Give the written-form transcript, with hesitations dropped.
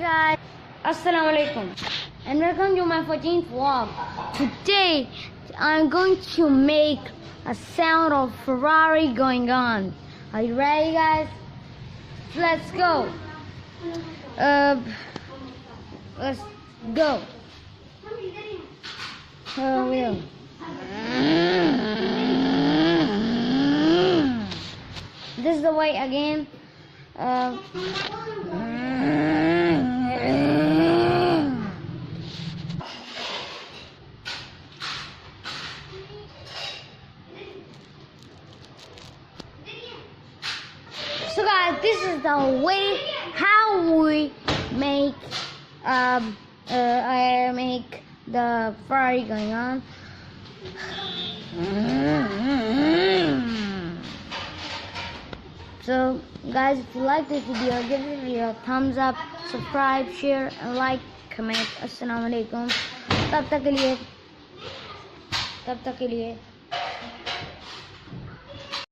guys, Assalamu alaikum and welcome to my 14th vlog. Today I'm going to make a sound of Ferrari going on. Are you ready guys? Let's go. Let's go. This is the way again. So guys, this is the way how we make I make the Ferrari going on. So guys, if you like this video, give this video a thumbs up, subscribe, share and like, comment. Assalamu alaikum. तब तक के लिए